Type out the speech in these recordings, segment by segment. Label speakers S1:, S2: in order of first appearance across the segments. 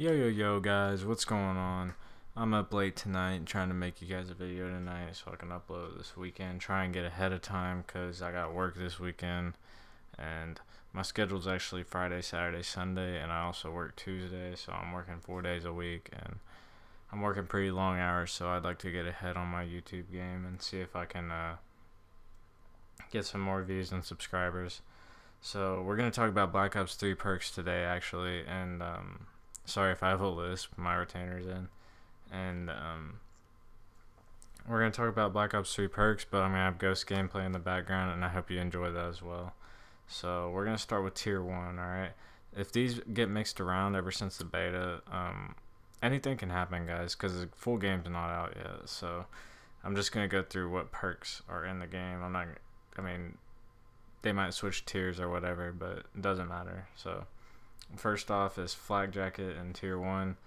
S1: Yo guys, what's going on? I'm up late tonight trying to make you guys a video tonight so I can upload this weekend. Try and get ahead of time because I got work this weekend and my schedule's actually Friday, Saturday, Sunday, and I also work Tuesday, so I'm working 4 days a week and I'm working pretty long hours, so I'd like to get ahead on my YouTube game and see if I can get some more views and subscribers. So we're going to talk about Black Ops 3 perks today actually, and sorry if I have a lisp, my retainer's in. And we're going to talk about Black Ops 3 perks, but I'm going to have Ghost gameplay in the background, and I hope you enjoy that as well. So we're going to start with Tier 1, alright? If these get mixed around ever since the beta, anything can happen, guys, because the full game's not out yet. So I'm just going to go through what perks are in the game. They might switch tiers or whatever, but it doesn't matter. So first off is Flak Jacket in Tier 1.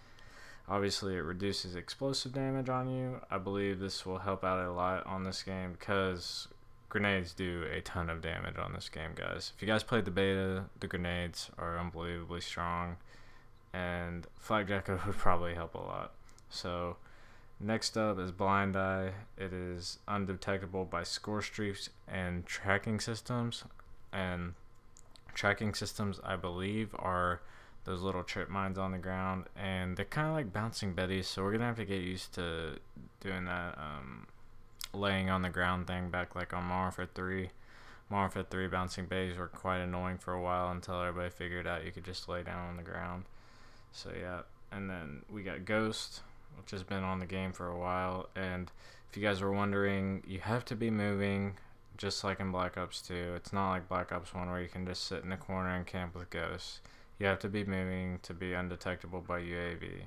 S1: Obviously, it reduces explosive damage on you. I believe this will help out a lot on this game because grenades do a ton of damage on this game, guys. If you guys played the beta, the grenades are unbelievably strong, and Flak Jacket would probably help a lot. So next up is Blind Eye. It is undetectable by score streaks and tracking systems. And tracking systems, I believe, are those little trip mines on the ground, and they're kind of like bouncing betties, so we're gonna have to get used to doing that laying on the ground thing back like on Modern Warfare 3. Modern Warfare 3 bouncing betties were quite annoying for a while until everybody figured out you could just lay down on the ground. So yeah, and then we got Ghost, which has been on the game for a while, and if you guys were wondering, you have to be moving just like in Black Ops 2. It's not like Black Ops 1 where you can just sit in the corner and camp with Ghosts. You have to be moving to be undetectable by UAV.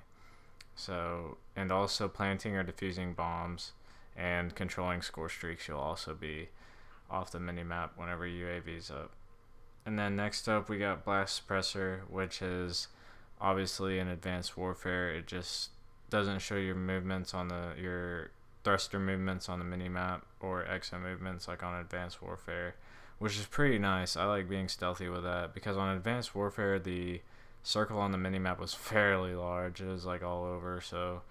S1: So, and also planting or defusing bombs and controlling score streaks, you'll also be off the minimap whenever UAV's up. And then next up we got Blast Suppressor, which is obviously in Advanced Warfare. It just doesn't show your movements on your thruster movements on the minimap or exo movements like on Advanced Warfare, which is pretty nice. I like being stealthy with that because on Advanced Warfare the circle on the minimap was fairly large. It was like all over, so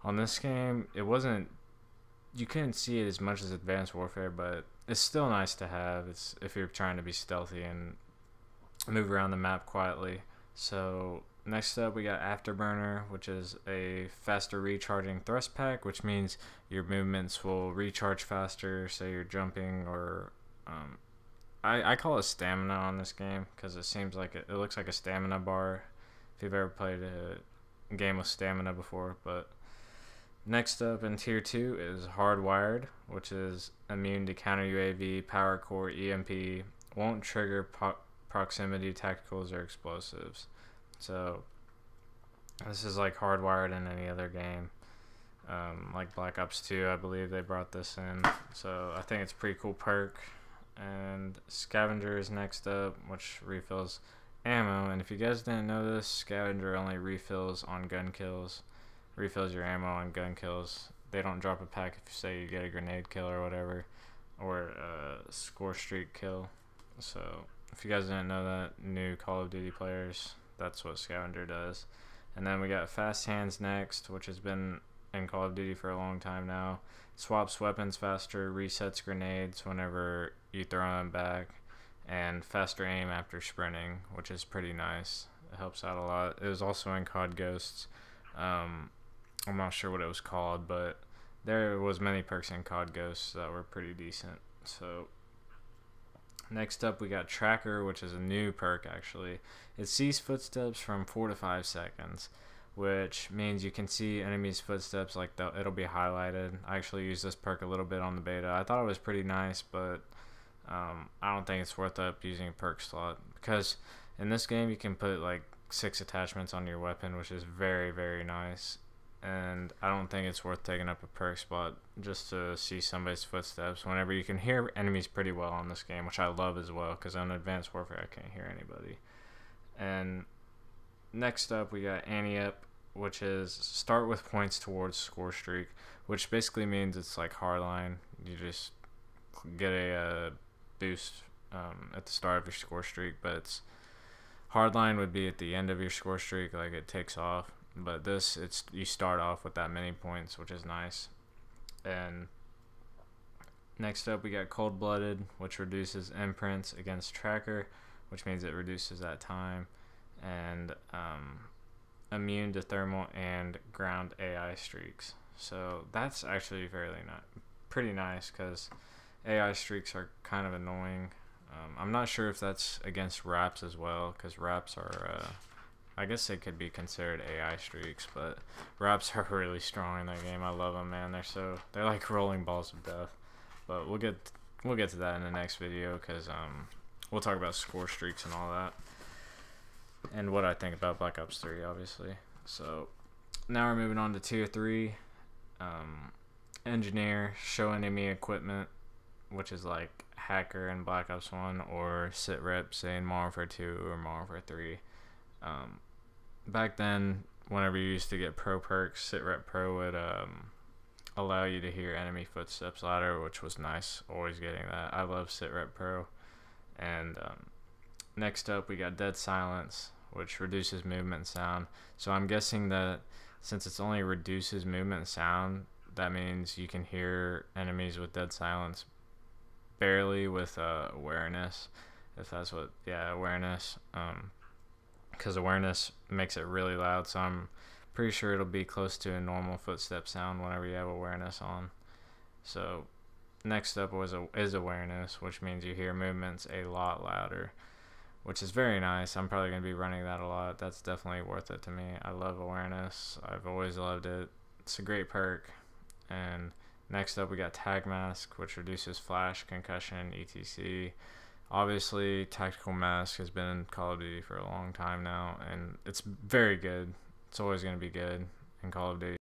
S1: on this game you couldn't see it as much as Advanced Warfare, but it's still nice to have. It's if you're trying to be stealthy and move around the map quietly. So next up we got Afterburner, which is a faster recharging thrust pack, which means your movements will recharge faster. Say you're jumping, or I call it stamina on this game because it seems like it looks like a stamina bar if you've ever played a game with stamina before. But next up in Tier 2 is Hardwired, which is immune to counter UAV, power core, EMP, won't trigger proximity tacticals or explosives. So this is like Hardwired in any other game. Like Black Ops 2, I believe they brought this in. So I think it's a pretty cool perk. And Scavenger is next up, which refills ammo. And if you guys didn't know this, Scavenger only refills on gun kills. Refills your ammo on gun kills. They don't drop a pack if you say you get a grenade kill or whatever, or a score streak kill. So if you guys didn't know that, new Call of Duty players, that's what Scavenger does. And then we got Fast Hands next, which has been in Call of Duty for a long time now. Swaps weapons faster, resets grenades whenever you throw them back, and faster aim after sprinting, which is pretty nice. It helps out a lot. It was also in COD Ghosts. I'm not sure what it was called, but there was many perks in COD Ghosts that were pretty decent. So next up we got Tracker, which is a new perk actually. It sees footsteps from 4 to 5 seconds, which means you can see enemies' footsteps, like it'll be highlighted. I actually used this perk a little bit on the beta. I thought it was pretty nice, but I don't think it's worth up using a perk slot because in this game you can put like 6 attachments on your weapon, which is very, very nice. And I don't think it's worth taking up a perk spot just to see somebody's footsteps whenever you can hear enemies pretty well on this game, which I love as well because on Advanced Warfare I can't hear anybody. And next up we got Ante-Up, which is start with points towards score streak, which basically means it's like Hardline. You just get a boost at the start of your score streak, but it's Hardline would be at the end of your score streak, like it takes off. But this, it's you start off with that many points, which is nice. And next up, we got Cold Blooded, which reduces imprints against tracker, which means it reduces that time. And immune to thermal and ground AI streaks. So that's actually pretty nice, because AI streaks are kind of annoying. I'm not sure if that's against wraps as well, because wraps are, I guess they could be considered AI streaks, but wraps are really strong in that game. I love them, man. They're like rolling balls of death. But we'll get to that in the next video, because we'll talk about score streaks and all that, and what I think about Black Ops 3, obviously. So now we're moving on to tier 3. Engineer, show enemy equipment, which is like hacker in Black Ops 1, or sit rep, say in Modern Warfare 2 or Modern Warfare 3. Back then, whenever you used to get pro perks, sit rep pro would allow you to hear enemy footsteps louder, which was nice. Always getting that. I love sit rep pro. And next up, we got dead silence, which reduces movement and sound. So I'm guessing that since it's only reduces movement and sound, that means you can hear enemies with dead silence barely with awareness, if that's what, yeah, awareness, because awareness makes it really loud. So I'm pretty sure it'll be close to a normal footstep sound whenever you have awareness on. So next up is awareness, which means you hear movements a lot louder, which is very nice. I'm probably going to be running that a lot. That's definitely worth it to me. I love awareness. I've always loved it. It's a great perk. And next up, we got Tag Mask, which reduces flash, concussion, etc. Obviously, Tactical Mask has been in Call of Duty for a long time now, and it's very good. It's always going to be good in Call of Duty.